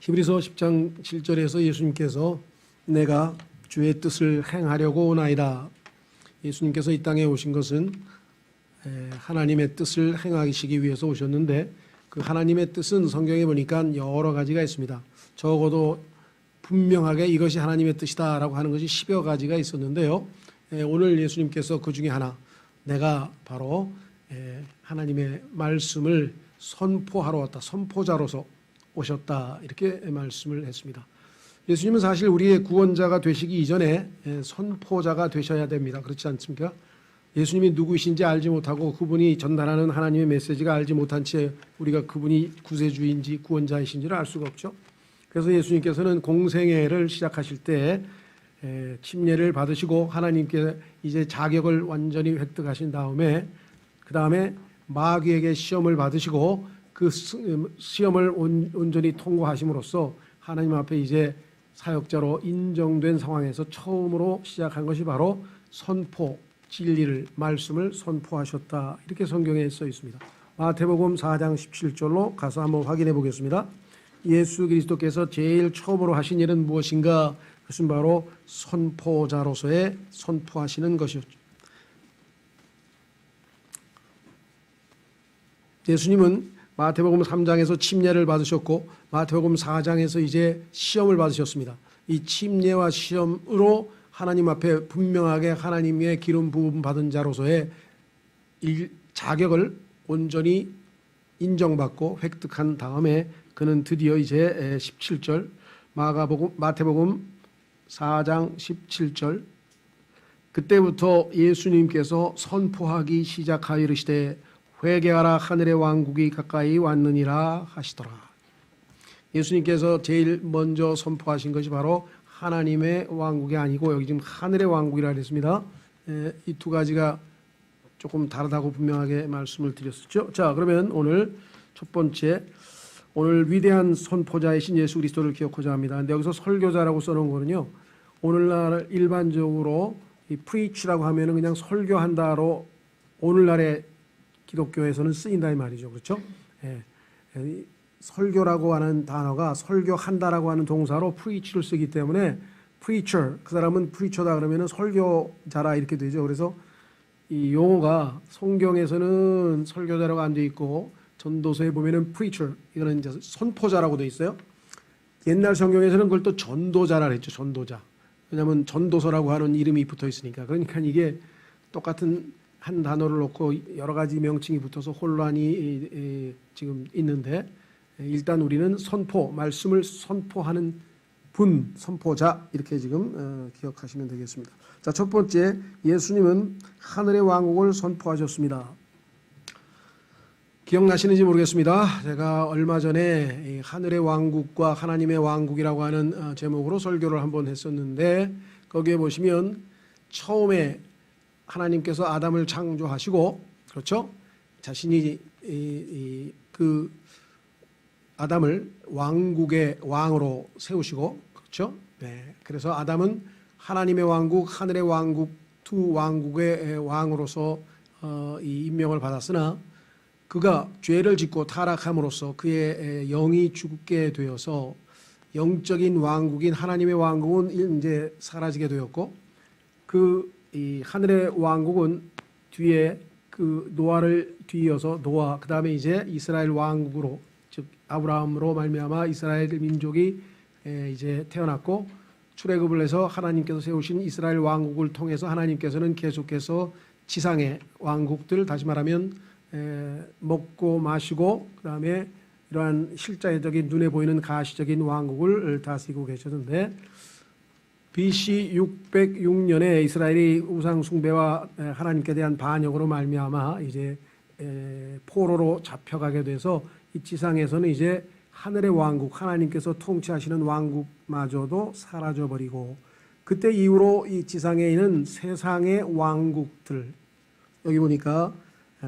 히브리서 10장 7절에서 예수님께서 내가 주의 뜻을 행하려고 오나이다. 예수님께서 이 땅에 오신 것은 하나님의 뜻을 행하시기 위해서 오셨는데 그 하나님의 뜻은 성경에 보니까 여러 가지가 있습니다. 적어도 분명하게 이것이 하나님의 뜻이다라고 하는 것이 10여 가지가 있었는데요. 오늘 예수님께서 그 중에 하나, 내가 바로 하나님의 말씀을 선포하러 왔다, 선포자로서 오셨다, 이렇게 말씀을 했습니다. 예수님은 사실 우리의 구원자가 되시기 이전에 선포자가 되셔야 됩니다. 그렇지 않습니까? 예수님이 누구이신지 알지 못하고 그분이 전달하는 하나님의 메시지가 알지 못한 채 우리가 그분이 구세주인지 구원자이신지를 알 수가 없죠. 그래서 예수님께서는 공생애를 시작하실 때 침례를 받으시고 하나님께 이제 자격을 완전히 획득하신 다음에 그 다음에 마귀에게 시험을 받으시고 그 시험을 온전히 통과하심으로써 하나님 앞에 이제 사역자로 인정된 상황에서 처음으로 시작한 것이 바로 선포, 진리를, 말씀을 선포하셨다, 이렇게 성경에 써 있습니다. 마태복음 4장 17절로 가서 한번 확인해 보겠습니다. 예수 그리스도께서 제일 처음으로 하신 일은 무엇인가? 그것은 바로 선포자로서의 선포하시는 것이었죠. 예수님은 마태복음 3장에서 침례를 받으셨고 마태복음 4장에서 이제 시험을 받으셨습니다. 이 침례와 시험으로 하나님 앞에 분명하게 하나님의 기름 부음 받은 자로서의 자격을 온전히 인정받고 획득한 다음에 그는 드디어 이제 17절 마태복음 4장 17절 그때부터 예수님께서 선포하기 시작하여 이르시되 회개하라 하늘의 왕국이 가까이 왔느니라 하시더라. 예수님께서 제일 먼저 선포하신 것이 바로 하나님의 왕국이 아니고 여기 지금 하늘의 왕국이라 그랬습니다. 이 두 가지가 조금 다르다고 분명하게 말씀을 드렸었죠. 자, 그러면 오늘 첫 번째, 오늘 위대한 선포자이신 예수 그리스도를 기억하자 합니다. 근데 여기서 설교자라고 써놓은 거는요, 오늘날 일반적으로 이 preach라고 하면은 그냥 설교한다로 오늘날의 기독교에서는 쓰인다 이 말이죠. 그렇죠? 설교라고 하는 단어가 설교한다라고 하는 동사로 preach를 쓰기 때문에 preacher, 그 사람은 preacher다 그러면은 설교자라 이렇게 되죠. 그래서 이 용어가 성경에서는 설교자라고 안 돼 있고 전도서에 보면은 preacher, 이거는 이제 선포자라고 돼 있어요. 옛날 성경에서는 그걸 또 전도자라 그랬죠. 전도자. 왜냐하면 전도서라고 하는 이름이 붙어 있으니까. 그러니까 이게 똑같은 한 단어를 놓고 여러 가지 명칭이 붙어서 혼란이 지금 있는데, 일단 우리는 선포, 말씀을 선포하는 분, 선포자, 이렇게 지금 기억하시면 되겠습니다. 자, 첫 번째, 예수님은 하늘의 왕국을 선포하셨습니다. 기억나시는지 모르겠습니다. 제가 얼마 전에 하늘의 왕국과 하나님의 왕국이라고 하는 제목으로 설교를 한번 했었는데, 거기에 보시면 처음에 하나님께서 아담을 창조하시고, 그렇죠? 자신이 그 아담을 왕국의 왕으로 세우시고, 그렇죠? 네. 그래서 아담은 하나님의 왕국, 하늘의 왕국, 두 왕국의 왕으로서 이 임명을 받았으나 그가 죄를 짓고 타락함으로써 그의 영이 죽게 되어서 영적인 왕국인 하나님의 왕국은 이제 사라지게 되었고, 이 하늘의 왕국은 뒤에 그 노아를 뒤이어서 노아, 그 다음에 이제 이스라엘 왕국으로, 즉 아브라함으로 말미암아 이스라엘 민족이 이제 태어났고, 출애굽을 해서 하나님께서 세우신 이스라엘 왕국을 통해서 하나님께서는 계속해서 지상의 왕국들, 다시 말하면 먹고 마시고 그 다음에 이러한 실제적인 눈에 보이는 가시적인 왕국을 다스리고 계셨는데, BC 606년에 이스라엘이 우상 숭배와 하나님께 대한 반역으로 말미암아 이제 포로로 잡혀가게 돼서 이 지상에서는 이제 하늘의 왕국, 하나님께서 통치하시는 왕국마저도 사라져버리고, 그때 이후로 이 지상에 있는 세상의 왕국들, 여기 보니까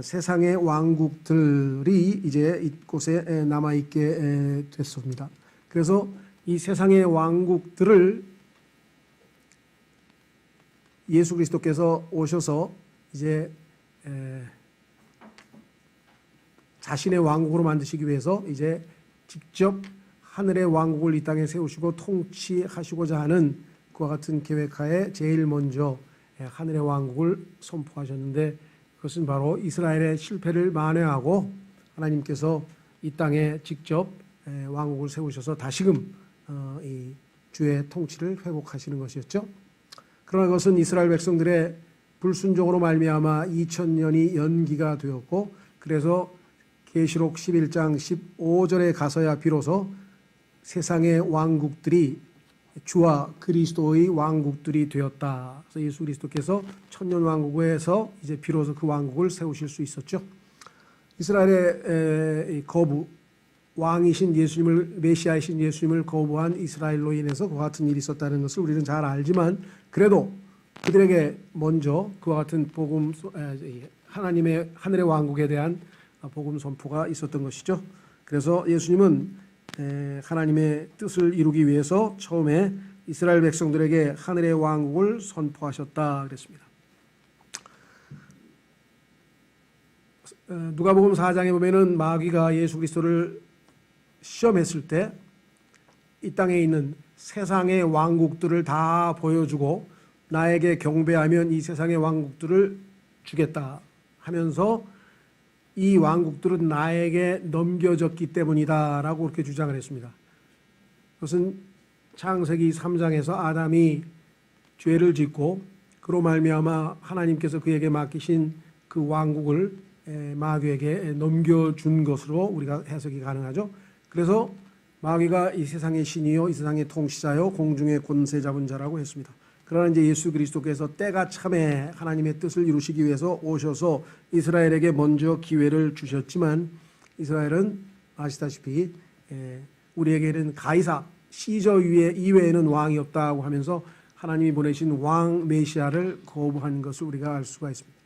세상의 왕국들이 이제 이곳에 남아있게 됐습니다. 그래서 이 세상의 왕국들을 예수 그리스도께서 오셔서 이제 자신의 왕국으로 만드시기 위해서 이제 직접 하늘의 왕국을 이 땅에 세우시고 통치하시고자 하는 그와 같은 계획하에 제일 먼저 하늘의 왕국을 선포하셨는데, 그것은 바로 이스라엘의 실패를 만회하고 하나님께서 이 땅에 직접 왕국을 세우셔서 다시금 이 주의 통치를 회복하시는 것이었죠. 그러나 그것은 이스라엘 백성들의 불순종으로 말미암아 2000년이 연기가 되었고, 그래서 계시록 11장 15절에 가서야 비로소 세상의 왕국들이 주와 그리스도의 왕국들이 되었다. 그래서 예수 그리스도께서 천년 왕국에서 이제 비로소 그 왕국을 세우실 수 있었죠. 이스라엘의 거부, 왕이신 예수님을, 메시아이신 예수님을 거부한 이스라엘로 인해서 그와 같은 일이 있었다는 것을 우리는 잘 알지만, 그래도 그들에게 먼저 그와 같은 복음, 하나님의 하늘의 왕국에 대한 복음 선포가 있었던 것이죠. 그래서 예수님은 하나님의 뜻을 이루기 위해서 처음에 이스라엘 백성들에게 하늘의 왕국을 선포하셨다 그랬습니다. 누가복음 4장에 보면은 마귀가 예수 그리스도를 시험했을 때 이 땅에 있는 세상의 왕국들을 다 보여주고 나에게 경배하면 이 세상의 왕국들을 주겠다 하면서 이 왕국들은 나에게 넘겨졌기 때문이다 라고 그렇게 주장을 했습니다. 그것은 창세기 3장에서 아담이 죄를 짓고 그로 말미암아 하나님께서 그에게 맡기신 그 왕국을 마귀에게 넘겨준 것으로 우리가 해석이 가능하죠. 그래서 마귀가 이 세상의 신이요, 이 세상의 통치자요, 공중의 권세 잡은 자라고 했습니다. 그러나 이제 예수 그리스도께서 때가 참에 하나님의 뜻을 이루시기 위해서 오셔서 이스라엘에게 먼저 기회를 주셨지만, 이스라엘은 아시다시피 우리에게는 가이사, 시저 이외에는 왕이 없다고 하면서 하나님이 보내신 왕 메시아를 거부한 것을 우리가 알 수가 있습니다.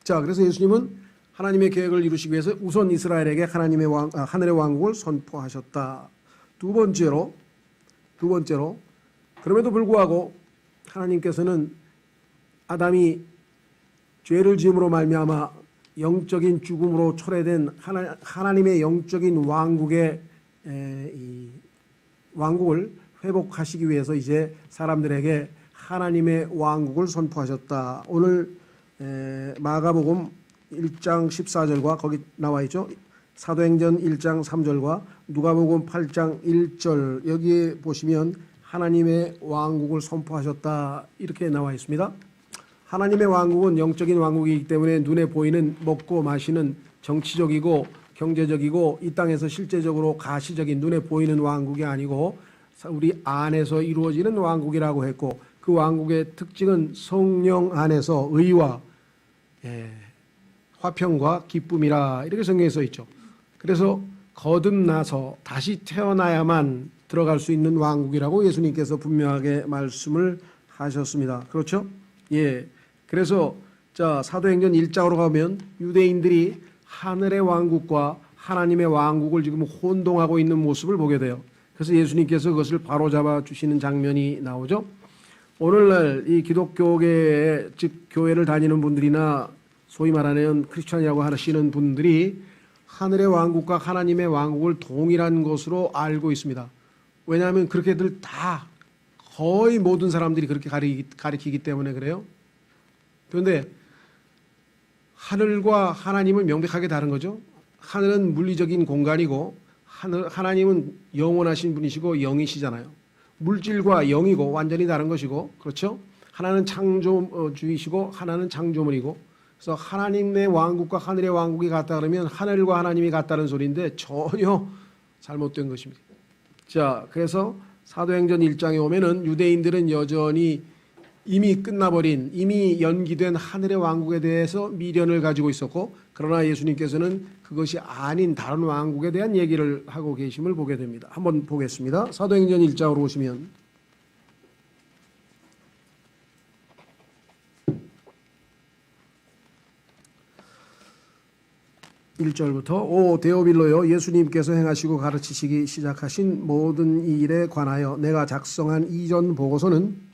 자, 그래서 예수님은 하나님의 계획을 이루시기 위해서 우선 이스라엘에게 하늘의 왕국을 선포하셨다. 두 번째로 그럼에도 불구하고 하나님께서는 아담이 죄를 지음으로 말미암아 영적인 죽음으로 초래된 하나님의 영적인 왕국의 왕국을 회복하시기 위해서 이제 사람들에게 하나님의 왕국을 선포하셨다. 오늘 마가복음 1장 14절과 거기 나와 있죠. 사도행전 1장 3절과 누가복음 8장 1절 여기에 보시면 하나님의 왕국을 선포하셨다 이렇게 나와 있습니다. 하나님의 왕국은 영적인 왕국이기 때문에 눈에 보이는 먹고 마시는 정치적이고 경제적이고 이 땅에서 실제적으로 가시적인 눈에 보이는 왕국이 아니고 우리 안에서 이루어지는 왕국이라고 했고, 그 왕국의 특징은 성령 안에서 의와 화평과 기쁨이라 이렇게 성경에 써 있죠. 그래서 거듭나서 다시 태어나야만 들어갈 수 있는 왕국이라고 예수님께서 분명하게 말씀을 하셨습니다. 그렇죠? 예. 그래서 자, 사도행전 1장으로 가면 유대인들이 하늘의 왕국과 하나님의 왕국을 지금 혼동하고 있는 모습을 보게 돼요. 그래서 예수님께서 그것을 바로잡아 주시는 장면이 나오죠. 오늘날 이 기독교계, 즉 교회를 다니는 분들이나 소위 말하는 크리스찬이라고 하시는 분들이 하늘의 왕국과 하나님의 왕국을 동일한 것으로 알고 있습니다. 왜냐하면 그렇게들 다 거의 모든 사람들이 그렇게 가리키기 때문에 그래요. 그런데 하늘과 하나님은 명백하게 다른 거죠. 하늘은 물리적인 공간이고 하나님은 영원하신 분이시고 영이시잖아요. 물질과 영이고 완전히 다른 것이고, 그렇죠? 하나는 창조주이시고 하나는 창조물이고, 그래서 하나님의 왕국과 하늘의 왕국이 같다 그러면 하늘과 하나님이 같다는 소리인데 전혀 잘못된 것입니다. 자, 그래서 사도행전 1장에 오면은 유대인들은 여전히 이미 끝나버린, 이미 연기된 하늘의 왕국에 대해서 미련을 가지고 있었고, 그러나 예수님께서는 그것이 아닌 다른 왕국에 대한 얘기를 하고 계심을 보게 됩니다. 한번 보겠습니다. 사도행전 1장으로 오시면 1절부터 오 데오빌로여, 예수님께서 행하시고 가르치시기 시작하신 모든 이 일에 관하여 내가 작성한 이전 보고서는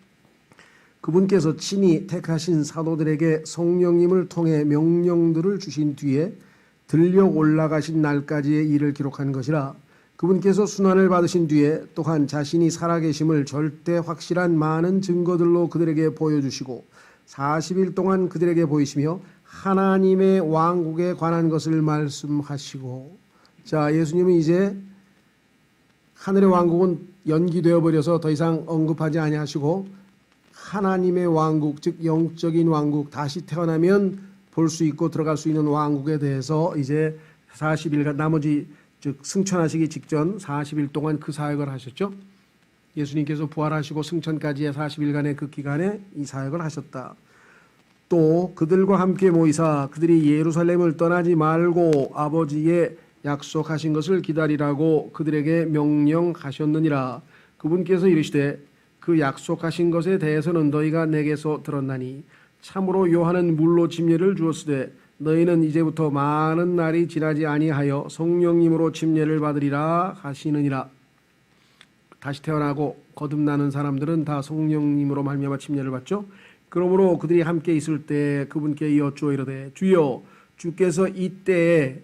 그분께서 친히 택하신 사도들에게 성령님을 통해 명령들을 주신 뒤에 들려 올라가신 날까지의 일을 기록한 것이라. 그분께서 순환을 받으신 뒤에 또한 자신이 살아계심을 절대 확실한 많은 증거들로 그들에게 보여주시고 40일 동안 그들에게 보이시며 하나님의 왕국에 관한 것을 말씀하시고. 자, 예수님은 이제 하늘의 왕국은 연기되어 버려서 더 이상 언급하지 아니하시고 하나님의 왕국, 즉 영적인 왕국, 다시 태어나면 볼 수 있고 들어갈 수 있는 왕국에 대해서 이제 40일간 나머지 즉 승천하시기 직전 40일 동안 그 사역을 하셨죠. 예수님께서 부활하시고 승천까지의 40일간의 그 기간에 이 사역을 하셨다. 또 그들과 함께 모이사 그들이 예루살렘을 떠나지 말고 아버지의 약속하신 것을 기다리라고 그들에게 명령하셨느니라. 그분께서 이르시되 그 약속하신 것에 대해서는 너희가 내게서 들었나니 참으로 요한은 물로 침례를 주었으되 너희는 이제부터 많은 날이 지나지 아니하여 성령님으로 침례를 받으리라 하시느니라. 다시 태어나고 거듭나는 사람들은 다 성령님으로 말미암아 침례를 받죠. 그러므로 그들이 함께 있을 때 그분께 여쭈어 이르되 주여 주께서 이때에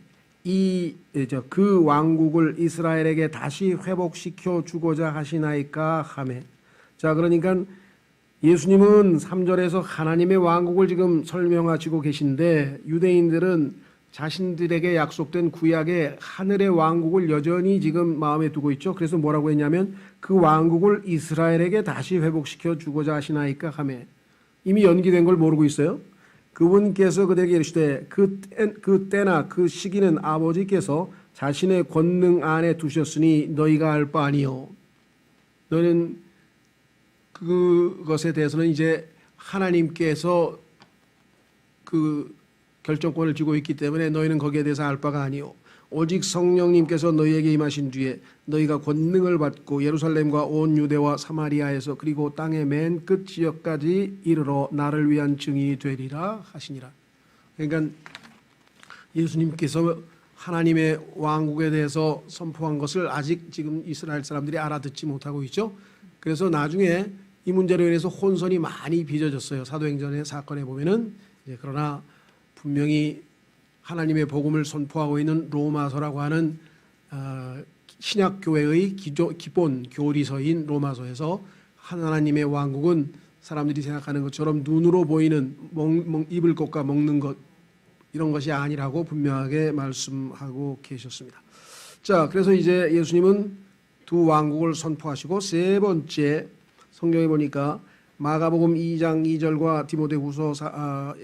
그 왕국을 이스라엘에게 다시 회복시켜 주고자 하시나이까 하매. 자, 그러니까 예수님은 3절에서 하나님의 왕국을 지금 설명하시고 계신데 유대인들은 자신들에게 약속된 구약의 하늘의 왕국을 여전히 지금 마음에 두고 있죠. 그래서 뭐라고 했냐면 그 왕국을 이스라엘에게 다시 회복시켜 주고자 하시나이까 하매. 이미 연기된 걸 모르고 있어요. 그분께서 그들에게 이르시되 그 때나 그 시기는 아버지께서 자신의 권능 안에 두셨으니 너희가 알 바 아니요. 너는 그것에 대해서는 이제 하나님께서 그 결정권을 쥐고 있기 때문에 너희는 거기에 대해서 알 바가 아니요. 오직 성령님께서 너희에게 임하신 뒤에 너희가 권능을 받고 예루살렘과 온 유대와 사마리아에서 그리고 땅의 맨 끝 지역까지 이르러 나를 위한 증인이 되리라 하시니라. 그러니까 예수님께서 하나님의 왕국에 대해서 선포한 것을 아직 지금 이스라엘 사람들이 알아듣지 못하고 있죠. 그래서 나중에 이 문제로 인해서 혼선이 많이 빚어졌어요. 사도행전의 사건에 보면은. 그러나 분명히 하나님의 복음을 선포하고 있는 로마서라고 하는 신약 교회의 기본 교리서인 로마서에서 하나님의 왕국은 사람들이 생각하는 것처럼 눈으로 보이는 입을 것과 먹는 것 이런 것이 아니라고 분명하게 말씀하고 계셨습니다. 자, 그래서 이제 예수님은 두 왕국을 선포하시고 세 번째 성경에 보니까 마가복음 2장 2절과 디모데후서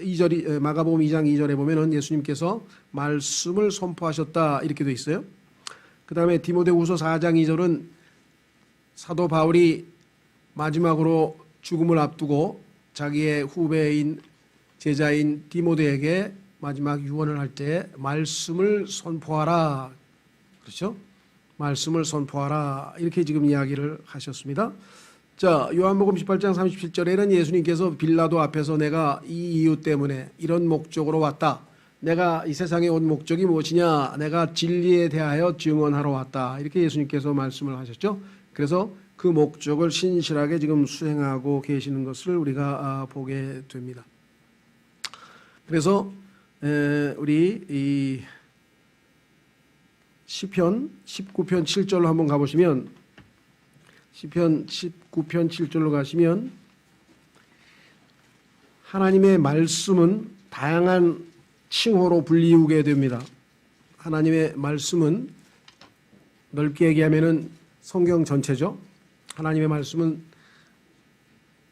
2절이 마가복음 2장 2절에 보면은 예수님께서 말씀을 선포하셨다 이렇게 돼 있어요. 그다음에 디모데후서 4장 2절은 사도 바울이 마지막으로 죽음을 앞두고 자기의 후배인 제자인 디모데에게 마지막 유언을 할 때 말씀을 선포하라. 그렇죠? 말씀을 선포하라. 이렇게 지금 이야기를 하셨습니다. 자, 요한복음 18장 37절에는 예수님께서 빌라도 앞에서 내가 이 이유 때문에 이런 목적으로 왔다. 내가 이 세상에 온 목적이 무엇이냐? 내가 진리에 대하여 증언하러 왔다. 이렇게 예수님께서 말씀을 하셨죠. 그래서 그 목적을 신실하게 지금 수행하고 계시는 것을 우리가 보게 됩니다. 그래서 우리 이 시편 19편 7절로 한번 가보시면 시편 19편 7절로 가시면 하나님의 말씀은 다양한 칭호로 불리우게 됩니다. 하나님의 말씀은 넓게 얘기하면은 성경 전체죠. 하나님의 말씀은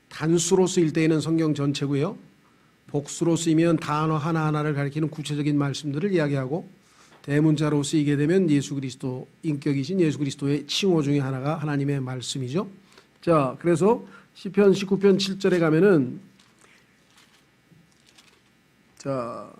단수로 쓰일 때에는 성경 전체고요. 복수로 쓰이면 단어 하나하나를 가리키는 구체적인 말씀들을 이야기하고 대문자로 쓰이게 되면 예수 그리스도 인격이신 예수 그리스도의 칭호 중에 하나가 하나님의 말씀이죠. 자, 그래서 시편 19편 7절에 가면은 자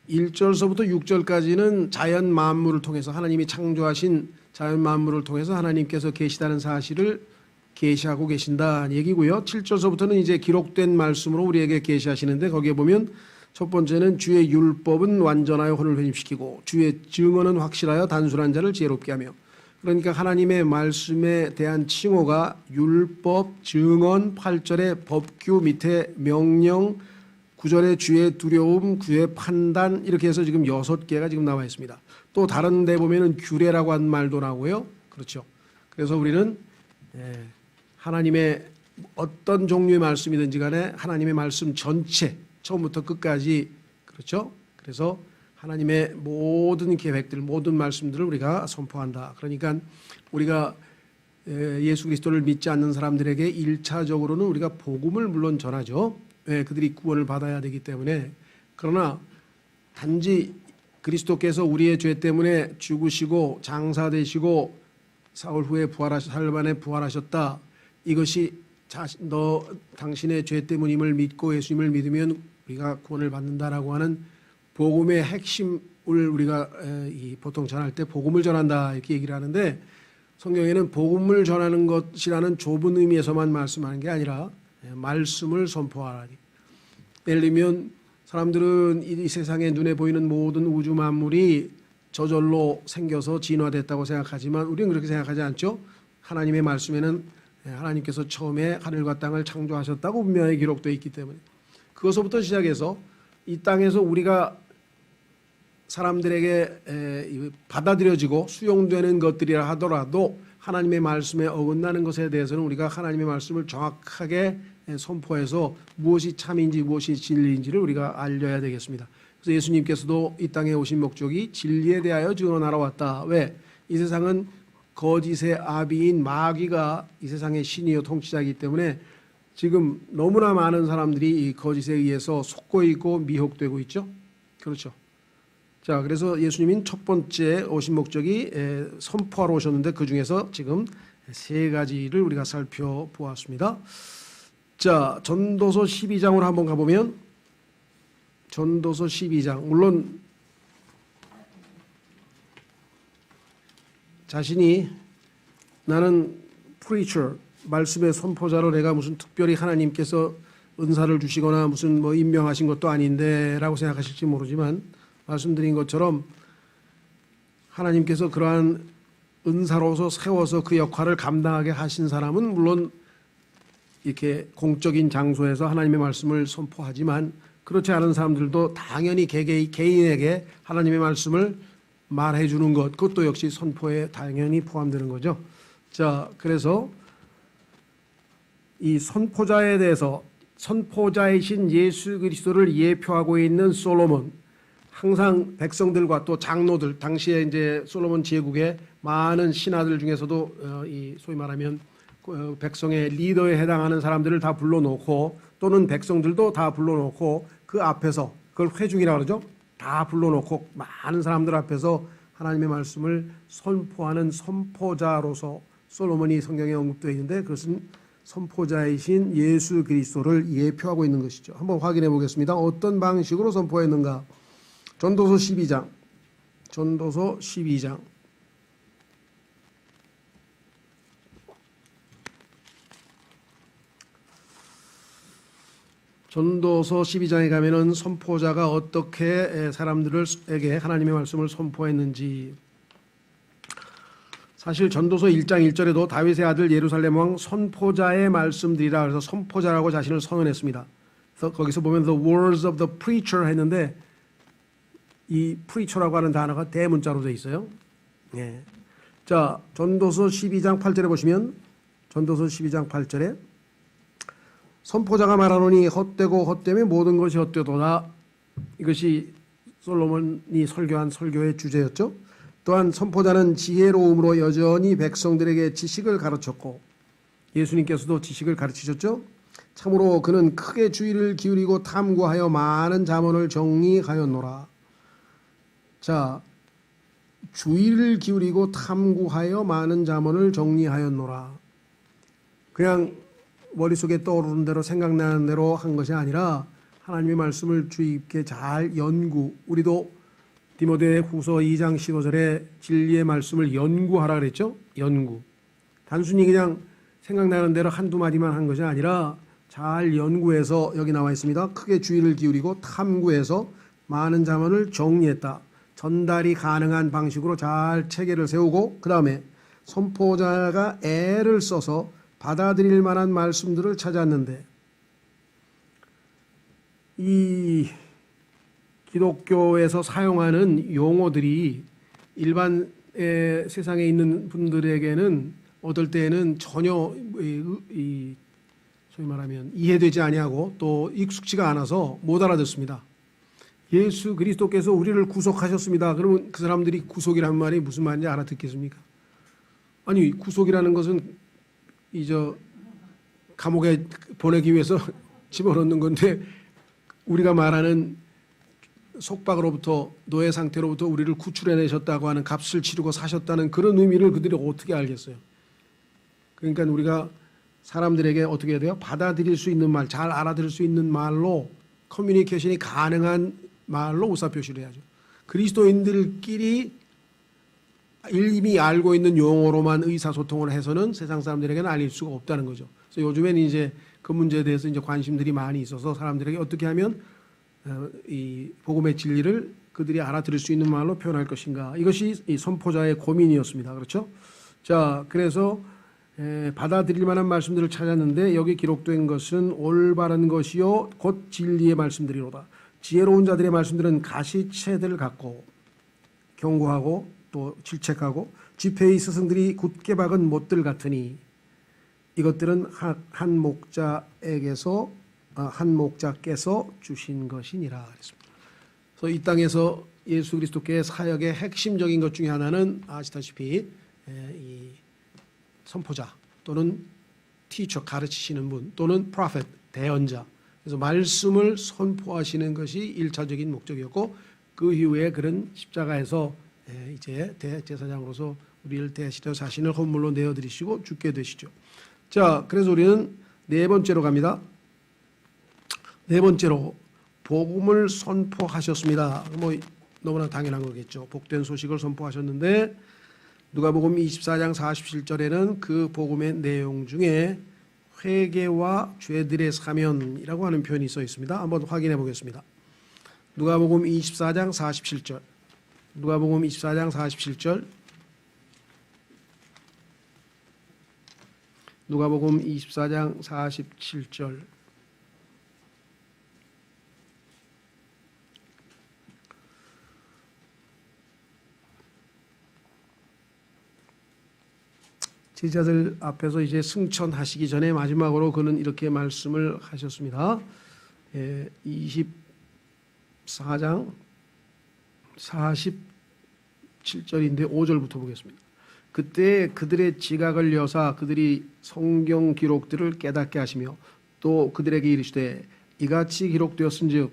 1절서부터 6절까지는 자연 만물을 통해서 하나님이 창조하신 자연 만물을 통해서 하나님께서 계시다는 사실을 계시하고 계신다 얘기고요. 7절서부터는 이제 기록된 말씀으로 우리에게 계시하시는데 거기에 보면 첫 번째는 주의 율법은 완전하여 혼을 회심시키고 주의 증언은 확실하여 단순한 자를 지혜롭게 하며. 그러니까 하나님의 말씀에 대한 칭호가 율법, 증언, 8절의 법규 밑에 명령, 9절의 주의 두려움, 주의 판단 이렇게 해서 지금 6개가 지금 나와 있습니다. 또 다른 데 보면은 규례라고 한 말도 나오고요. 그렇죠. 그래서 우리는 하나님의 어떤 종류의 말씀이든지 간에 하나님의 말씀 전체 처음부터 끝까지 그렇죠. 그래서 하나님의 모든 계획들, 모든 말씀들을 우리가 선포한다. 그러니까 우리가 예수 그리스도를 믿지 않는 사람들에게 1차적으로는 우리가 복음을 물론 전하죠. 왜? 그들이 구원을 받아야 되기 때문에. 그러나 단지 그리스도께서 우리의 죄 때문에 죽으시고 장사되시고 사흘 후에 사흘 만에 부활하셨다. 이것이 당신의 죄 때문임을 믿고 예수님을 믿으면 우리가 구원을 받는다라고 하는 복음의 핵심을 우리가 보통 전할 때 복음을 전한다 이렇게 얘기를 하는데, 성경에는 복음을 전하는 것이라는 좁은 의미에서만 말씀하는 게 아니라 말씀을 선포하라. 예를 들면 사람들은 이 세상에 눈에 보이는 모든 우주 만물이 저절로 생겨서 진화됐다고 생각하지만 우리는 그렇게 생각하지 않죠. 하나님의 말씀에는 하나님께서 처음에 하늘과 땅을 창조하셨다고 분명히 기록되어 있기 때문에 그것부터 시작해서 이 땅에서 우리가 사람들에게 받아들여지고 수용되는 것들이라 하더라도 하나님의 말씀에 어긋나는 것에 대해서는 우리가 하나님의 말씀을 정확하게 선포해서 무엇이 참인지 무엇이 진리인지를 우리가 알려야 되겠습니다. 그래서 예수님께서도 이 땅에 오신 목적이 진리에 대하여 증언하러 왔다. 왜? 이 세상은 거짓의 아비인 마귀가 이 세상의 신이요 통치자이기 때문에 지금 너무나 많은 사람들이 이 거짓에 의해서 속고 있고 미혹되고 있죠. 그렇죠. 자, 그래서 예수님인 첫 번째 오신 목적이 선포하러 오셨는데 그 중에서 지금 세 가지를 우리가 살펴보았습니다. 자, 전도서 12장으로 한번 가보면, 전도서 12장, 물론 자신이 나는 preacher, 말씀의 선포자로 내가 무슨 특별히 하나님께서 은사를 주시거나 무슨 뭐 임명하신 것도 아닌데 라고 생각하실지 모르지만, 말씀드린 것처럼 하나님께서 그러한 은사로서 세워서 그 역할을 감당하게 하신 사람은 물론 이렇게 공적인 장소에서 하나님의 말씀을 선포하지만, 그렇지 않은 사람들도 당연히 개인에게 하나님의 말씀을 말해 주는 것, 그것도 역시 선포에 당연히 포함되는 거죠. 자, 그래서 이 선포자에 대해서, 선포자이신 예수 그리스도를 예표하고 있는 솔로몬, 항상 백성들과 또 장로들, 당시에 이제 솔로몬 제국의 많은 신하들 중에서도 이 소위 말하면 백성의 리더에 해당하는 사람들을 다 불러놓고, 또는 백성들도 다 불러놓고 그 앞에서, 그걸 회중이라고 그러죠. 다 불러놓고 많은 사람들 앞에서 하나님의 말씀을 선포하는 선포자로서 솔로몬이 성경에 언급되어 있는데, 그것은 선포자이신 예수 그리스도를 예표하고 있는 것이죠. 한번 확인해 보겠습니다. 어떤 방식으로 선포했는가? 전도서 12장, 전도서 12장. 전도서 12장에 가면은 선포자가 어떻게 사람들에게 하나님의 말씀을 선포했는지, 사실 전도서 1장 1절에도 다윗의 아들 예루살렘 왕 선포자의 말씀들이라 그래서 선포자라고 자신을 선언했습니다. 그래서 거기서 보면 the words of the preacher 했는데 이 preacher라고 하는 단어가 대문자로 되어 있어요. 예. 자, 전도서 12장 8절에 보시면, 전도서 12장 8절에 선포자가 말하노니 헛되고 헛되며 모든 것이 헛되도다. 이것이 솔로몬이 설교한 설교의 주제였죠. 또한 선포자는 지혜로움으로 여전히 백성들에게 지식을 가르쳤고, 예수님께서도 지식을 가르치셨죠. 참으로 그는 크게 주의를 기울이고 탐구하여 많은 잠언을 정리하였노라. 자, 주의를 기울이고 탐구하여 많은 잠언을 정리하였노라. 그냥 머릿속에 떠오르는 대로 생각나는 대로 한 것이 아니라 하나님의 말씀을 주의 깊게 잘 연구, 우리도 디모데 후서 2장 15절에 진리의 말씀을 연구하라 그랬죠. 연구. 단순히 그냥 생각나는 대로 한두 마디만 한 것이 아니라 잘 연구해서, 여기 나와 있습니다. 크게 주의를 기울이고 탐구해서 많은 잠언을 정리했다. 전달이 가능한 방식으로 잘 체계를 세우고, 그 다음에 선포자가 애를 써서 받아들일 만한 말씀들을 찾았는데, 이 기독교에서 사용하는 용어들이 일반 세상에 있는 분들에게는 어떨 때에는 전혀 소위 말하면 이해되지 아니하고 또 익숙지가 않아서 못 알아듣습니다. 예수 그리스도께서 우리를 구속하셨습니다. 그러면 그 사람들이 구속이라는 말이 무슨 말인지 알아듣겠습니까? 아니, 구속이라는 것은 감옥에 보내기 위해서 집어넣는 건데, 우리가 말하는 속박으로부터, 노예 상태로부터 우리를 구출해내셨다고 하는, 값을 치르고 사셨다는 그런 의미를 그들이 어떻게 알겠어요? 그러니까 우리가 사람들에게 어떻게 해야 돼요? 받아들일 수 있는 말, 잘 알아들을 수 있는 말로, 커뮤니케이션이 가능한 말로 의사표시를 해야죠. 그리스도인들끼리 이미 알고 있는 용어로만 의사소통을 해서는 세상 사람들에게는 알릴 수가 없다는 거죠. 그래서 요즘에는 이제 그 문제에 대해서 이제 관심들이 많이 있어서 사람들에게 어떻게 하면 이 복음의 진리를 그들이 알아들을 수 있는 말로 표현할 것인가. 이것이 이 선포자의 고민이었습니다. 그렇죠? 자, 그래서 받아들일 만한 말씀들을 찾았는데, 여기 기록된 것은 올바른 것이요 곧 진리의 말씀들이로다. 지혜로운 자들의 말씀들은 가시채들 같고 견고하고 또 질책하고 지폐의 스승들이 굳게 박은 못들 같으니 이것들은 한 목자께서 주신 것이니라 그랬습니다. 그래서 이 땅에서 예수 그리스도께의 사역의 핵심적인 것 중에 하나는 아시다시피 이 선포자 또는 티처, 가르치시는 분, 또는 프로페트, 대언자, 그래서 말씀을 선포하시는 것이 1차적인 목적이었고, 그 이후에 그런 십자가에서 이제 대제사장으로서 우리를 대신해 자신을 헌물로 내어드리시고 죽게 되시죠. 자, 그래서 우리는 네 번째로 갑니다. 네 번째로 복음을 선포하셨습니다. 뭐 너무나 당연한 거겠죠. 복된 소식을 선포하셨는데, 누가복음 24장 47절에는 그 복음의 내용 중에 회개와 죄들의 사면이라고 하는 표현이 써 있습니다. 한번 확인해 보겠습니다. 누가복음 24장 47절. 누가복음 24장 47절. 누가복음 24장 47절. 제자들 앞에서 이제 승천하시기 전에 마지막으로 그는 이렇게 말씀을 하셨습니다. 24장 47절인데 5절부터 보겠습니다. 그때 그들의 지각을 여사 그들이 성경 기록들을 깨닫게 하시며 또 그들에게 이르시되 이같이 기록되었은즉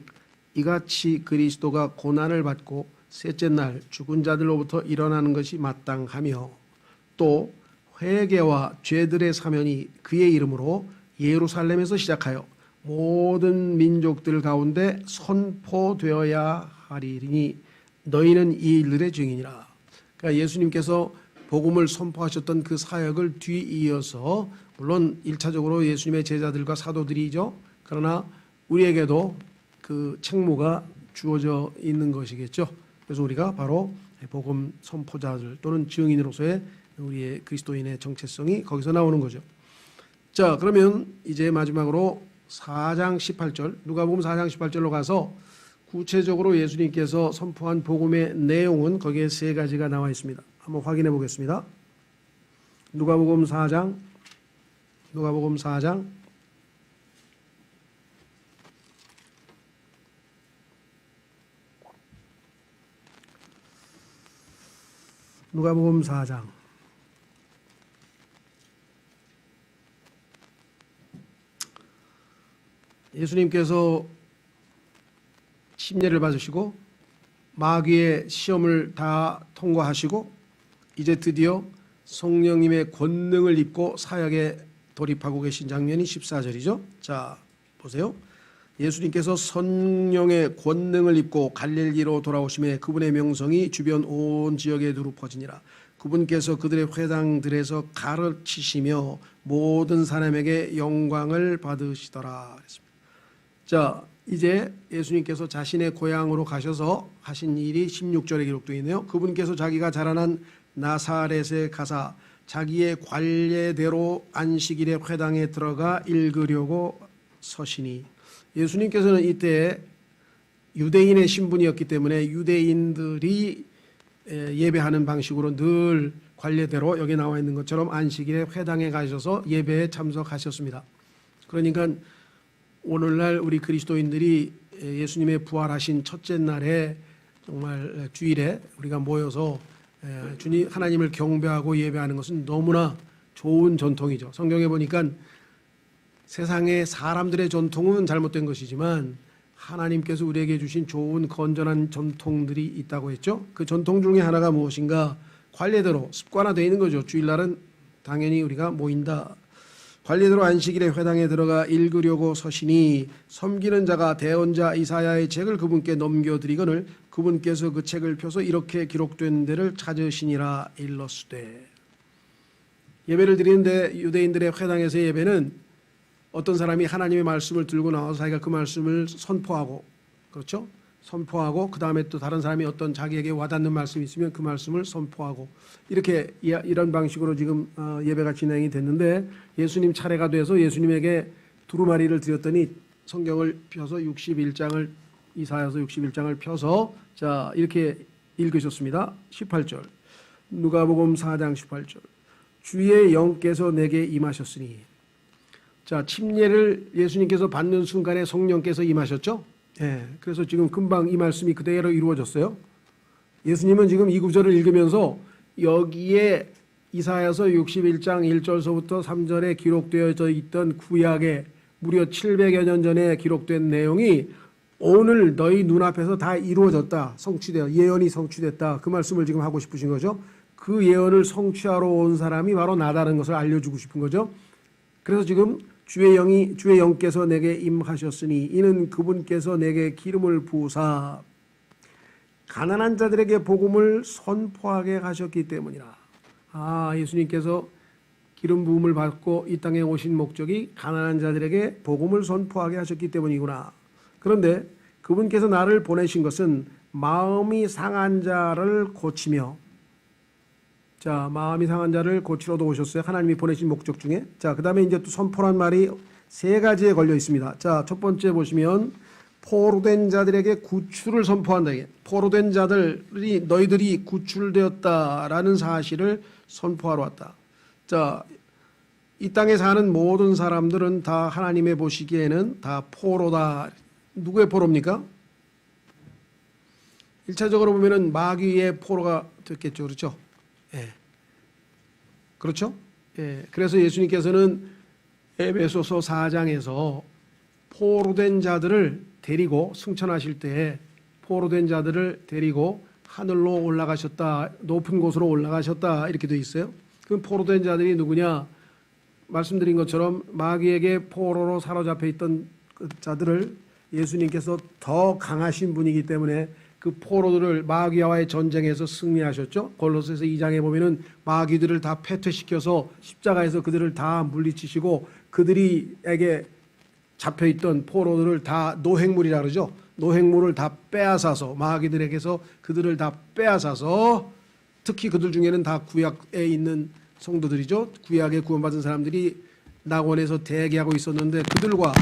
이같이 그리스도가 고난을 받고 셋째 날 죽은 자들로부터 일어나는 것이 마땅하며 또 회개와 죄들의 사면이 그의 이름으로 예루살렘에서 시작하여 모든 민족들 가운데 선포되어야 하리니 너희는 이 일들의 증인이라. 그러니까 예수님께서 복음을 선포하셨던 그 사역을 뒤이어서, 물론 1차적으로 예수님의 제자들과 사도들이죠. 그러나 우리에게도 그 책무가 주어져 있는 것이겠죠. 그래서 우리가 바로 복음 선포자들 또는 증인으로서의 우리의 그리스도인의 정체성이 거기서 나오는 거죠. 자, 그러면 이제 마지막으로 4장 18절, 누가복음 4장 18절로 가서 구체적으로 예수님께서 선포한 복음의 내용은 거기에 세 가지가 나와 있습니다. 한번 확인해 보겠습니다. 누가복음 4장 누가복음 4장 4장 예수님께서 심례를 받으시고 마귀의 시험을 다 통과하시고 이제 드디어 성령님의 권능을 입고 사역에 돌입하고 계신 장면이 14절이죠. 자, 보세요. 예수님께서 성령의 권능을 입고 갈릴리로 돌아오심에 그분의 명성이 주변 온 지역에 두루 퍼지니라. 그분께서 그들의 회당들에서 가르치시며 모든 사람에게 영광을 받으시더라. 자, 이제 예수님께서 자신의 고향으로 가셔서 하신 일이 16절에 기록되어 있네요. 그분께서 자기가 자라난 나사렛에 가사 자기의 관례대로 안식일에 회당에 들어가 읽으려고 서시니, 예수님께서는 이때 유대인의 신분이었기 때문에 유대인들이 예배하는 방식으로 늘 관례대로 여기 나와 있는 것처럼 안식일에 회당에 가셔서 예배에 참석하셨습니다. 그러니까 오늘날 우리 그리스도인들이 예수님의 부활하신 첫째 날에 정말 주일에 우리가 모여서 주님 하나님을 경배하고 예배하는 것은 너무나 좋은 전통이죠. 성경에 보니까 세상의 사람들의 전통은 잘못된 것이지만 하나님께서 우리에게 주신 좋은 건전한 전통들이 있다고 했죠. 그 전통 중에 하나가 무엇인가? 관례대로 습관화되어 있는 거죠. 주일날은 당연히 우리가 모인다. 관례대로 안식일에 회당에 들어가 읽으려고 서시니 섬기는 자가 대언자 이사야의 책을 그분께 넘겨드리거늘 그분께서 그 책을 펴서 이렇게 기록된 데를 찾으시니라 일렀으되. 예배를 드리는데 유대인들의 회당에서 예배는 어떤 사람이 하나님의 말씀을 들고 나와서 자기가 그 말씀을 선포하고, 그렇죠? 선포하고 그 다음에 또 다른 사람이 어떤 자기에게 와닿는 말씀이 있으면 그 말씀을 선포하고, 이렇게 이런 방식으로 지금 예배가 진행이 됐는데 예수님 차례가 돼서 예수님에게 두루마리를 드렸더니 성경을 펴서 61장을 이사야서 61장을 펴서 자 이렇게 읽으셨습니다. 18절 누가복음 4장 18절 주의 영께서 내게 임하셨으니. 자, 침례를 예수님께서 받는 순간에 성령께서 임하셨죠? 예. 그래서 지금 금방 이 말씀이 그대로 이루어졌어요. 예수님은 지금 이 구절을 읽으면서 여기에 이사야서 61장 1절서부터 3절에 기록되어져 있던 구약의 무려 700여 년 전에 기록된 내용이 오늘 너희 눈앞에서 다 이루어졌다. 성취되어 예언이 성취됐다. 그 말씀을 지금 하고 싶으신 거죠. 그 예언을 성취하러 온 사람이 바로 나다는 것을 알려주고 싶은 거죠. 그래서 지금 주의 영께서 내게 임하셨으니 이는 그분께서 내게 기름을 부으사 가난한 자들에게 복음을 선포하게 하셨기 때문이라. 예수님께서 기름 부음을 받고 이 땅에 오신 목적이 가난한 자들에게 복음을 선포하게 하셨기 때문이구나. 그런데 그분께서 나를 보내신 것은 마음이 상한 자를 고치며, 자, 마음이 상한 자를 고치러도 오셨어요. 하나님이 보내신 목적 중에. 자, 그 다음에 이제 또 선포란 말이 세 가지에 걸려 있습니다. 자, 첫 번째 보시면 포로된 자들에게 구출을 선포한다. 포로된 자들이 너희들이 구출되었다라는 사실을 선포하러 왔다. 자, 이 땅에 사는 모든 사람들은 다 하나님의 보시기에는 다 포로다. 누구의 포로입니까? 1차적으로 보면은 마귀의 포로가 됐겠죠. 그렇죠? 예. 그렇죠? 예. 그래서 예수님께서는 에베소서 4장에서 포로된 자들을 데리고 승천하실 때 포로된 자들을 데리고 하늘로 올라가셨다. 높은 곳으로 올라가셨다. 이렇게 되어 있어요. 그럼 포로된 자들이 누구냐? 말씀드린 것처럼 마귀에게 포로로 사로잡혀 있던 그 자들을 예수님께서 더 강하신 분이기 때문에 그 포로들을 마귀와의 전쟁에서 승리하셨죠. 골로새서 2장에 보면은 마귀들을 다 패퇴시켜서 십자가에서 그들을 다 물리치시고 그들이에게 잡혀있던 포로들을 다 노획물이라 그러죠. 노획물을 다 빼앗아서 마귀들에게서 그들을 다 빼앗아서 특히 그들 중에는 다 구약에 있는 성도들이죠. 구약에 구원받은 사람들이 낙원에서 대기하고 있었는데 그들과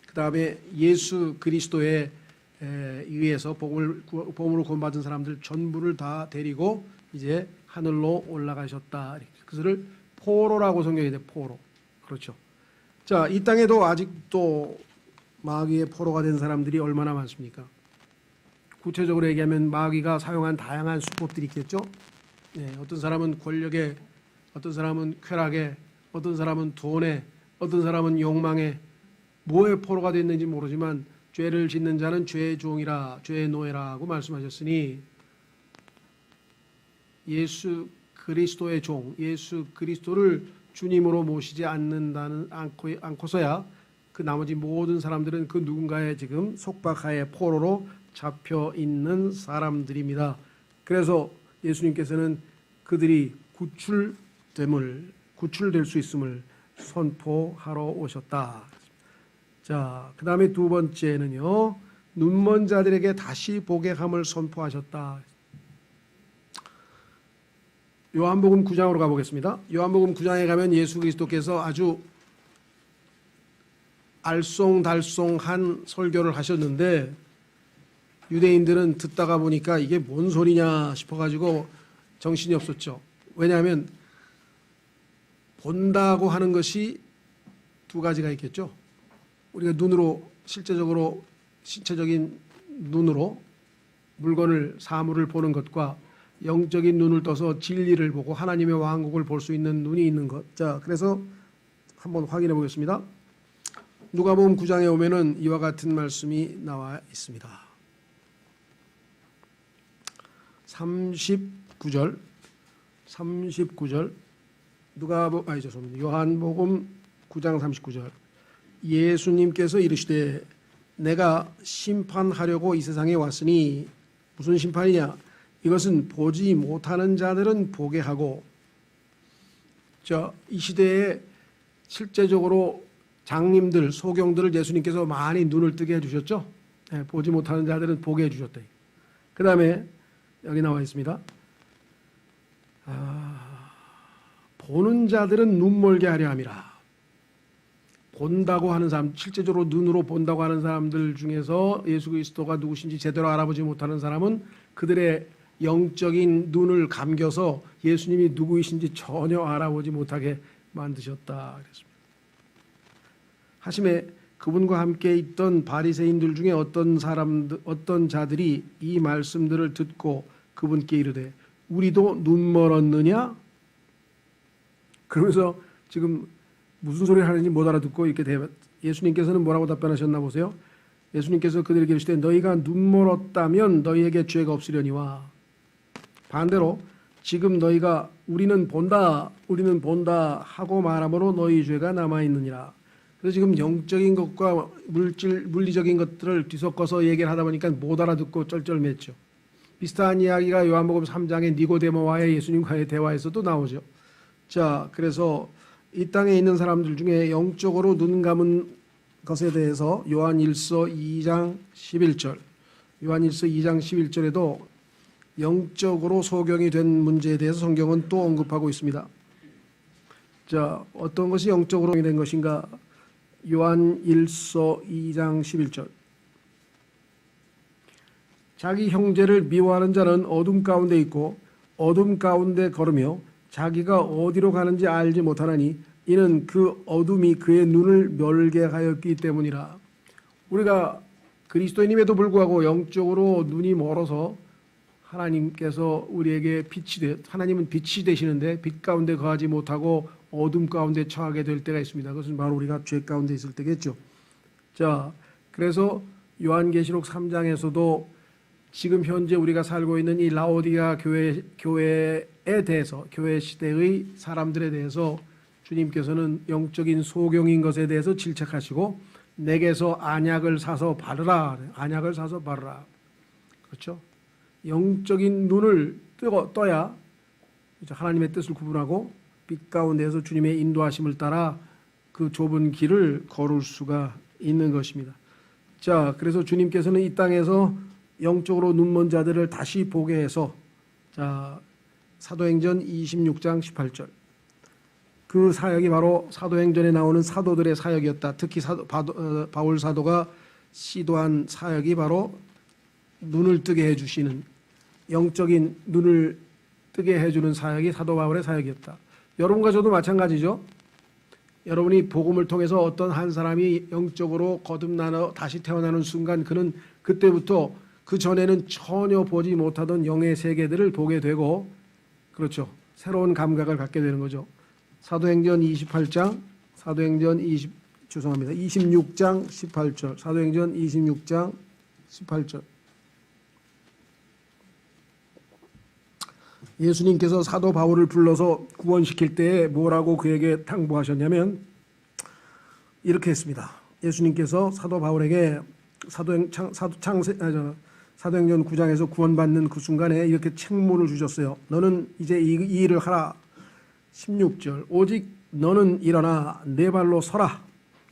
그 다음에 예수 그리스도에 의해서 복음으로 구원받은 사람들 전부를 다 데리고 이제 하늘로 올라가셨다. 그것을 포로라고 성경이 돼. 포로. 그렇죠. 자, 이 땅에도 아직도 마귀의 포로가 된 사람들이 얼마나 많습니까? 구체적으로 얘기하면 마귀가 사용한 다양한 수법들이 있겠죠. 네, 어떤 사람은 권력에, 어떤 사람은 쾌락에, 어떤 사람은 돈에, 어떤 사람은 욕망에, 뭐의 포로가 됐는지 모르지만 죄를 짓는 자는 죄의 종이라, 죄의 노예라고 말씀하셨으니 예수 그리스도의 종, 예수 그리스도를 주님으로 모시지 않고서야 그 나머지 모든 사람들은 그 누군가의 지금 속박하에 포로로 잡혀 있는 사람들입니다. 그래서 예수님께서는 그들이 구출될 수 있음을 선포하러 오셨다. 자, 그 다음에 두 번째는요, 눈먼 자들에게 다시 보게 함을 선포하셨다. 요한복음 9장으로 가보겠습니다. 요한복음 9장에 가면 예수 그리스도께서 아주 알쏭달쏭한 설교를 하셨는데 유대인들은 듣다가 보니까 이게 뭔 소리냐 싶어가지고 정신이 없었죠. 왜냐하면 본다고 하는 것이 두 가지가 있겠죠. 우리가 눈으로 실제적으로 신체적인 눈으로 물건을 사물을 보는 것과 영적인 눈을 떠서 진리를 보고 하나님의 왕국을 볼 수 있는 눈이 있는 것. 자, 그래서 한번 확인해 보겠습니다. 누가복음 9장에 오면은 이와 같은 말씀이 나와 있습니다. 39절 요한복음 9장 39절 예수님께서 이르시되 내가 심판하려고 이 세상에 왔으니 무슨 심판이냐? 이것은 보지 못하는 자들은 보게 하고, 이 시대에 실제적으로 장님들, 소경들을 예수님께서 많이 눈을 뜨게 해주셨죠. 보지 못하는 자들은 보게 해주셨다. 그 다음에 여기 나와 있습니다. 보는 자들은 눈 멀게 하려 함이라. 본다고 하는 사람, 실제적으로 눈으로 본다고 하는 사람들 중에서 예수 그리스도가 누구신지 제대로 알아보지 못하는 사람은 그들의 영적인 눈을 감겨서 예수님이 누구이신지 전혀 알아보지 못하게 만드셨다 그랬습니다. 하심에 그분과 함께 있던 바리새인들 중에 어떤 자들이 이 말씀들을 듣고 그분께 이르되 우리도 눈 멀었느냐? 그러면서 지금 무슨 소리를 하는지 못 알아듣고 이렇게 예수님께서는 뭐라고 답변하셨나 보세요. 예수님께서 그들에게 이르시되 너희가 눈 멀었다면 너희에게 죄가 없으려니와 반대로 지금 너희가 우리는 본다 하고 말함으로 너희 죄가 남아있느니라. 그래서 지금 영적인 것과 물리적인 것들을 뒤섞어서 얘기를 하다 보니까 못 알아듣고 쩔쩔맸죠. 비슷한 이야기가 요한복음 3장의 니고데모와의 예수님과의 대화에서도 나오죠. 자, 그래서 이 땅에 있는 사람들 중에 영적으로 눈 감은 것에 대해서 요한일서 2장 11절에도 영적으로 소경이 된 문제에 대해서 성경은 또 언급하고 있습니다. 자, 어떤 것이 영적으로 된 것인가? 요한일서 2장 11절 자기 형제를 미워하는 자는 어둠 가운데 있고 어둠 가운데 걸으며 자기가 어디로 가는지 알지 못하나니 이는 그 어둠이 그의 눈을 멸게 하였기 때문이라. 우리가 그리스도인임에도 불구하고 영적으로 눈이 멀어서 하나님께서 우리에게 하나님은 빛이 되시는데 빛 가운데 거하지 못하고 어둠 가운데 처하게 될 때가 있습니다. 그것은 바로 우리가 죄 가운데 있을 때겠죠. 자, 그래서 요한계시록 3장에서도 지금 현재 우리가 살고 있는 이 라오디가 교회에 대해서, 교회 시대의 사람들에 대해서 주님께서는 영적인 소경인 것에 대해서 질책하시고 내게서 안약을 사서 바르라. 그렇죠? 영적인 눈을 떠야 하나님의 뜻을 구분하고 빛 가운데에서 주님의 인도하심을 따라 그 좁은 길을 걸을 수가 있는 것입니다. 자, 그래서 주님께서는 이 땅에서 영적으로 눈먼 자들을 다시 보게 해서 자, 사도행전 26장 18절 그 사역이 바로 사도행전에 나오는 사도들의 사역이었다. 특히 바울 사도가 시도한 사역이 바로 눈을 뜨게 해주시는 영적인 눈을 뜨게 해주는 사역이 사도 바울의 사역이었다. 여러분과 저도 마찬가지죠. 여러분이 복음을 통해서 어떤 한 사람이 영적으로 거듭나서 다시 태어나는 순간 그는 그때부터 그 전에는 전혀 보지 못하던 영의 세계들을 보게 되고 그렇죠. 새로운 감각을 갖게 되는 거죠. 사도행전 26장 18절. 사도행전 26장 18절. 예수님께서 사도 바울을 불러서 구원시킬 때에 뭐라고 그에게 당부하셨냐면 이렇게 했습니다. 예수님께서 사도 바울에게 사도행전 9장에서 구원받는 그 순간에 이렇게 책무를 주셨어요. 너는 이제 이 일을 하라. 16절 오직 너는 일어나 내 발로 서라.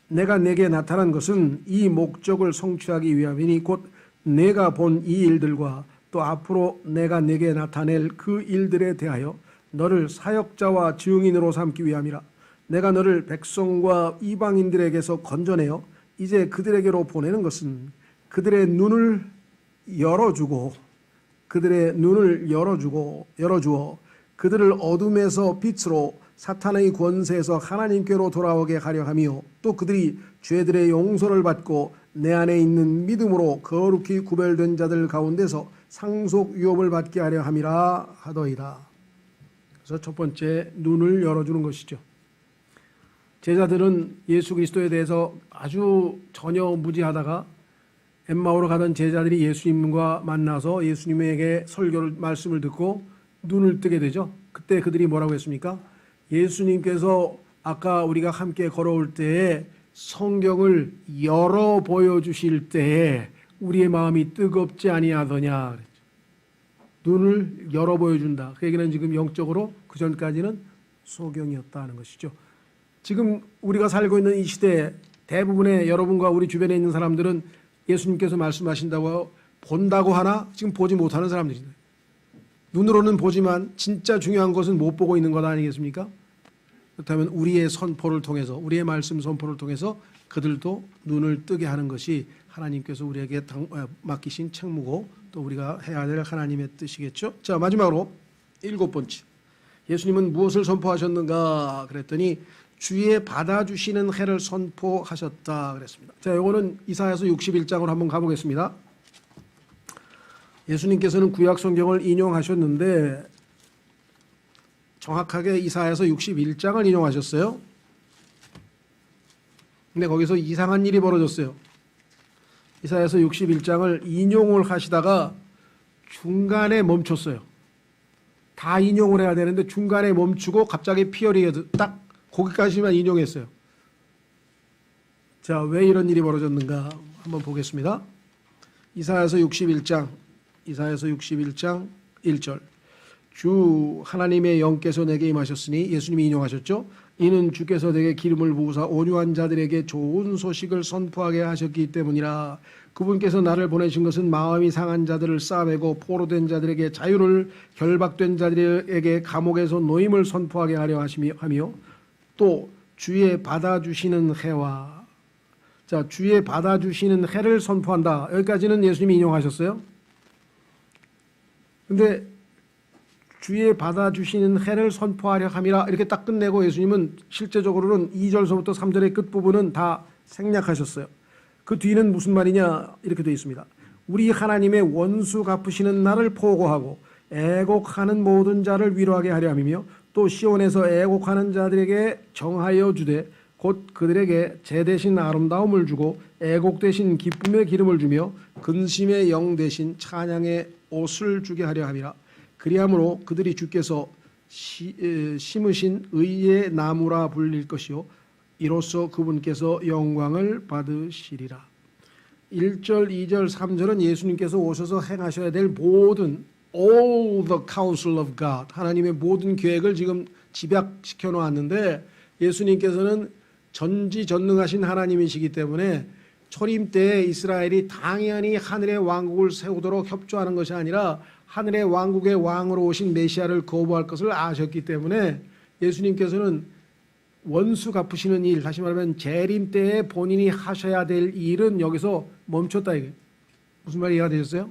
내가 내게 나타난 것은 이 목적을 성취하기 위함이니 곧 내가 본 이 일들과 또 앞으로 내가 내게 나타낼 그 일들에 대하여 너를 사역자와 증인으로 삼기 위함이라. 내가 너를 백성과 이방인들에게서 건져내어 이제 그들에게로 보내는 것은 그들의 눈을 열어주고 그들의 눈을 열어주어 그들을 어둠에서 빛으로 사탄의 권세에서 하나님께로 돌아오게 하려 하며 또 그들이 죄들의 용서를 받고 내 안에 있는 믿음으로 거룩히 구별된 자들 가운데서 상속 유업을 받게 하려 함이라 하더이다. 그래서 첫 번째 눈을 열어주는 것이죠. 제자들은 예수 그리스도에 대해서 아주 전혀 무지하다가 엠마오로 가던 제자들이 예수님과 만나서 예수님에게 설교를 말씀을 듣고 눈을 뜨게 되죠. 그때 그들이 뭐라고 했습니까? 예수님께서 아까 우리가 함께 걸어올 때에 성경을 열어 보여주실 때에 우리의 마음이 뜨겁지 아니하더냐 그랬죠. 눈을 열어 보여준다. 그 얘기는 지금 영적으로 그 전까지는 소경이었다는 것이죠. 지금 우리가 살고 있는 이 시대에 대부분의 여러분과 우리 주변에 있는 사람들은 예수님께서 말씀하신다고 본다고 하나 지금 보지 못하는 사람들이다. 눈으로는 보지만 진짜 중요한 것은 못 보고 있는 것 아니겠습니까? 그렇다면 우리의 선포를 통해서 우리의 말씀 선포를 통해서 그들도 눈을 뜨게 하는 것이 하나님께서 우리에게 맡기신 책무고 또 우리가 해야 될 하나님의 뜻이겠죠. 자, 마지막으로 7번째. 예수님은 무엇을 선포하셨는가 그랬더니 주의 받아주시는 해를 선포하셨다 그랬습니다. 자, 이거는 이사야서 61장으로 한번 가보겠습니다. 예수님께서는 구약 성경을 인용하셨는데 정확하게 이사야서 61장을 인용하셨어요. 근데 거기서 이상한 일이 벌어졌어요. 이사야서 61장을 인용을 하시다가 중간에 멈췄어요. 다 인용을 해야 되는데 중간에 멈추고 갑자기 피어리어드 딱 거기까지만 인용했어요. 자, 왜 이런 일이 벌어졌는가 한번 보겠습니다. 이사야서 61장 1절. 주 하나님의 영께서 내게 임하셨으니 예수님이 인용하셨죠. 이는 주께서 내게 기름을 부으사 온유한 자들에게 좋은 소식을 선포하게 하셨기 때문이라. 그분께서 나를 보내신 것은 마음이 상한 자들을 싸매고 포로된 자들에게 자유를, 결박된 자들에게 감옥에서 노임을 선포하게 하려 하며 또 주의 받아주시는 해와, 자, 주의 받아주시는 해를 선포한다. 여기까지는 예수님이 인용하셨어요. 근데 주의 받아주시는 해를 선포하려 함이라 이렇게 딱 끝내고 예수님은 실제적으로는 2절서부터 3절의 끝부분은 다 생략하셨어요. 그 뒤는 무슨 말이냐 이렇게 되어 있습니다. 우리 하나님의 원수 갚으시는 날을 포고하고 애곡하는 모든 자를 위로하게 하려 함이며 또 시온에서 애곡하는 자들에게 정하여 주되 곧 그들에게 제 대신 아름다움을 주고 애곡 대신 기쁨의 기름을 주며 근심의 영 대신 찬양의 옷을 주게 하려 함이라. 그리함으로 그들이 주께서 심으신 의의 나무라 불릴 것이요 이로써 그분께서 영광을 받으시리라. 1절, 2절, 3절은 예수님께서 오셔서 행하셔야 될 모든 all the counsel of God, 하나님의 모든 계획을 지금 집약시켜 놓았는데 예수님께서는 전지전능하신 하나님이시기 때문에 초림 때에 이스라엘이 당연히 하늘의 왕국을 세우도록 협조하는 것이 아니라 하늘의 왕국의 왕으로 오신 메시아를 거부할 것을 아셨기 때문에 예수님께서는 원수 갚으시는 일, 다시 말하면 재림 때에 본인이 하셔야 될 일은 여기서 멈췄다 이게. 무슨 말이 이해가 되셨어요?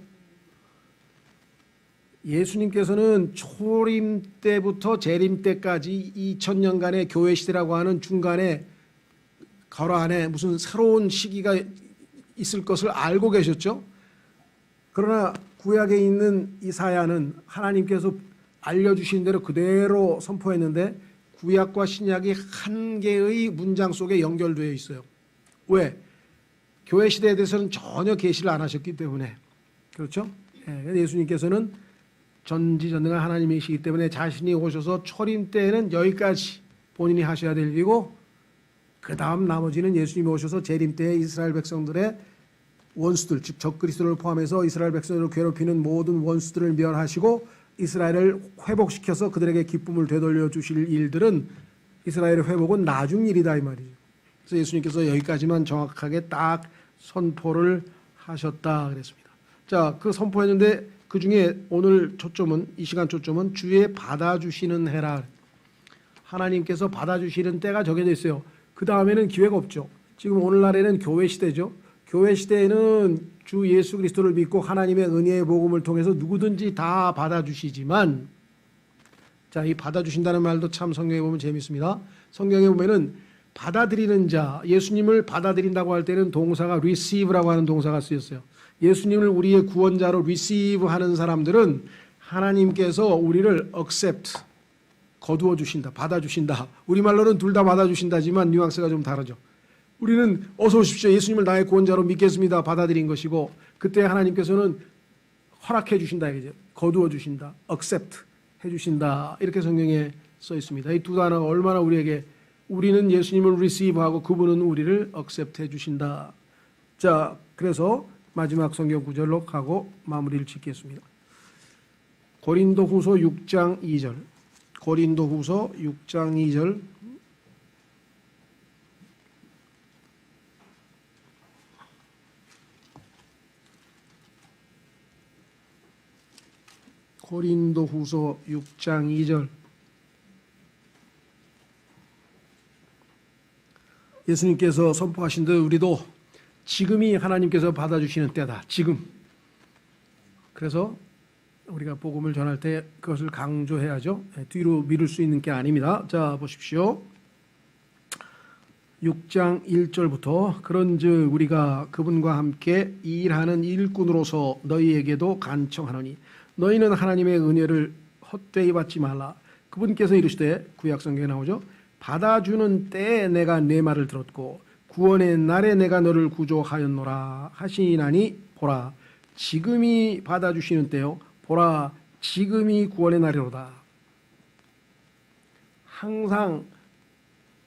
예수님께서는 초림 때부터 재림 때까지 2000년간의 교회 시대라고 하는 중간에 가로 안에 무슨 새로운 시기가 있을 것을 알고 계셨죠. 그러나 구약에 있는 이사야는 하나님께서 알려주신 대로 그대로 선포했는데 구약과 신약이 한 개의 문장 속에 연결되어 있어요. 왜? 교회 시대에 대해서는 전혀 계시를 안 하셨기 때문에. 그렇죠? 예수님께서는 전지전능한 하나님이시기 때문에 자신이 오셔서 초림 때에는 여기까지 본인이 하셔야 될 일이고 그 다음 나머지는 예수님이 오셔서 재림 때에 이스라엘 백성들의 원수들, 즉 적그리스도를 포함해서 이스라엘 백성들을 괴롭히는 모든 원수들을 멸하시고 이스라엘을 회복시켜서 그들에게 기쁨을 되돌려 주실 일들은 이스라엘의 회복은 나중 일이다 이 말이죠. 그래서 예수님께서 여기까지만 정확하게 딱 선포를 하셨다 그랬습니다. 자, 그 선포했는데 그 중에 오늘 초점은, 이 시간 초점은 주의 받아주시는 해라. 하나님께서 받아주시는 때가 정해져 있어요. 그 다음에는 기회가 없죠. 지금 오늘날에는 교회 시대죠. 교회 시대에는 주 예수 그리스도를 믿고 하나님의 은혜의 복음을 통해서 누구든지 다 받아주시지만, 자, 이 받아주신다는 말도 참 성경에 보면 재밌습니다. 성경에 보면은 받아들이는 자, 예수님을 받아들인다고 할 때는 동사가 receive라고 하는 동사가 쓰였어요. 예수님을 우리의 구원자로 receive 하는 사람들은 하나님께서 우리를 accept, 거두어 주신다, 받아주신다. 우리말로는 둘 다 받아주신다지만 뉘앙스가 좀 다르죠. 우리는 어서 오십시오, 예수님을 나의 구원자로 믿겠습니다, 받아들인 것이고, 그때 하나님께서는 허락해 주신다, 이거죠. 거두어 주신다, accept 해주신다, 이렇게 성경에 써 있습니다. 이 두 단어가 얼마나 우리에게, 우리는 예수님을 receive하고 그분은 우리를 accept 해주신다. 자, 그래서 마지막 성경 구절로 가고 마무리를 짓겠습니다. 고린도후서 6장 2절. 고린도후서 6장 2절. 고린도후서 6장 2절. 예수님께서 선포하신 대로 우리도 지금이 하나님께서 받아주시는 때다. 지금. 그래서 우리가 복음을 전할 때 그것을 강조해야죠. 뒤로 미룰 수 있는 게 아닙니다. 자, 보십시오. 6장 1절부터 그런즉 우리가 그분과 함께 일하는 일꾼으로서 너희에게도 간청하노니 너희는 하나님의 은혜를 헛되이 받지 말라. 그분께서 이르시되, 구약 성경에 나오죠. 받아주는 때에 내가 내 말을 들었고 구원의 날에 내가 너를 구조하였노라 하시나니 보라, 지금이 받아주시는 때요. 보라, 지금이 구원의 날이로다. 항상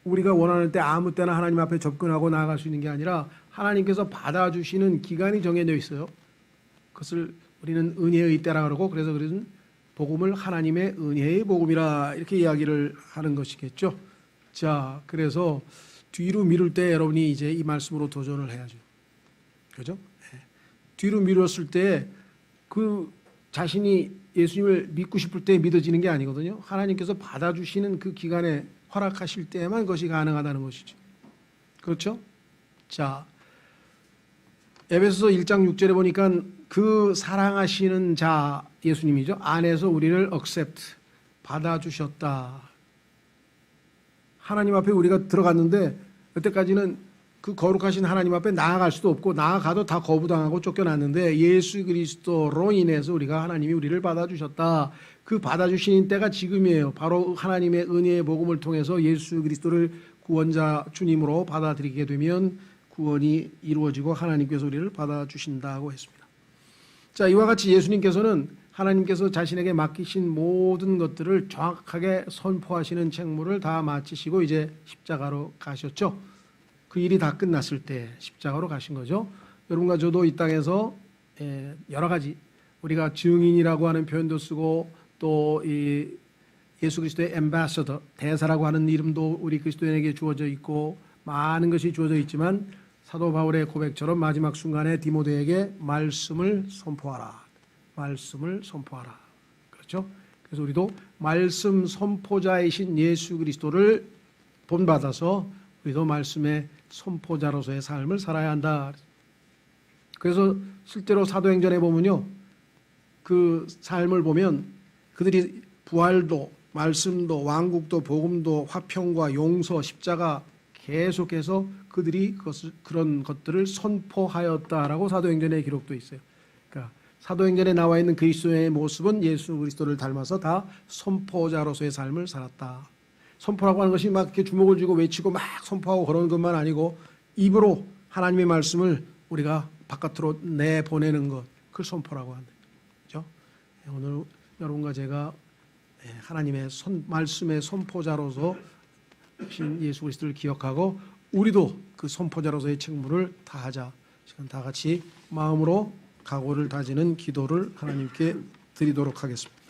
우리가 원하는 때 아무 때나 하나님 앞에 접근하고 나아갈 수 있는 게 아니라 하나님께서 받아주시는 기간이 정해져 있어요. 그것을 우리는 은혜의 때라 그러고, 그래서 그것은 복음을 하나님의 은혜의 복음이라 이렇게 이야기를 하는 것이겠죠. 자, 그래서 뒤로 미룰 때 여러분이 이제 이 말씀으로 도전을 해야죠. 그죠? 네. 뒤로 미뤘을 때 그 자신이 예수님을 믿고 싶을 때 믿어지는 게 아니거든요. 하나님께서 받아주시는 그 기간에 허락하실 때만 그것이 가능하다는 것이죠. 그렇죠? 자, 에베소서 1장 6절에 보니까 그 사랑하시는 자 예수님이죠. 안에서 우리를 accept, 받아주셨다. 하나님 앞에 우리가 들어갔는데 그때까지는 그 거룩하신 하나님 앞에 나아갈 수도 없고 나아가도 다 거부당하고 쫓겨났는데 예수 그리스도로 인해서 우리가 하나님이 우리를 받아주셨다. 그 받아주시는 때가 지금이에요. 바로 하나님의 은혜의 복음을 통해서 예수 그리스도를 구원자 주님으로 받아들이게 되면 구원이 이루어지고 하나님께서 우리를 받아주신다고 했습니다. 자, 이와 같이 예수님께서는 하나님께서 자신에게 맡기신 모든 것들을 정확하게 선포하시는 책무를 다 마치시고 이제 십자가로 가셨죠. 그 일이 다 끝났을 때 십자가로 가신 거죠. 여러분과 저도 이 땅에서 여러 가지 우리가 증인이라고 하는 표현도 쓰고 또 이 예수 그리스도의 엠바서더, 대사라고 하는 이름도 우리 그리스도인에게 주어져 있고 많은 것이 주어져 있지만 사도 바울의 고백처럼 마지막 순간에 디모데에게 말씀을 선포하라. 말씀을 선포하라. 그렇죠? 그래서 우리도 말씀 선포자이신 예수 그리스도를 본받아서 우리도 말씀의 선포자로서의 삶을 살아야 한다. 그래서 실제로 사도행전에 보면요, 그 삶을 보면 그들이 부활도, 말씀도, 왕국도, 복음도, 화평과 용서, 십자가 계속해서 그들이 그런 것들을 선포하였다라고 사도행전에 기록도 있어요. 그러니까 사도행전에 나와 있는 그리스도의 모습은 예수 그리스도를 닮아서 다 선포자로서의 삶을 살았다. 선포라고 하는 것이 막 이렇게 주먹을 쥐고 외치고 막 선포하고 그러는 것만 아니고 입으로 하나님의 말씀을 우리가 바깥으로 내보내는 것, 그걸 선포라고 한다. 그렇죠? 오늘 여러분과 제가 하나님의 말씀의 선포자로서 신 예수 그리스도를 기억하고 우리도 그 선포자로서의 책무를 다하자. 시간 다 같이 마음으로 각오를 다지는 기도를 하나님께 드리도록 하겠습니다.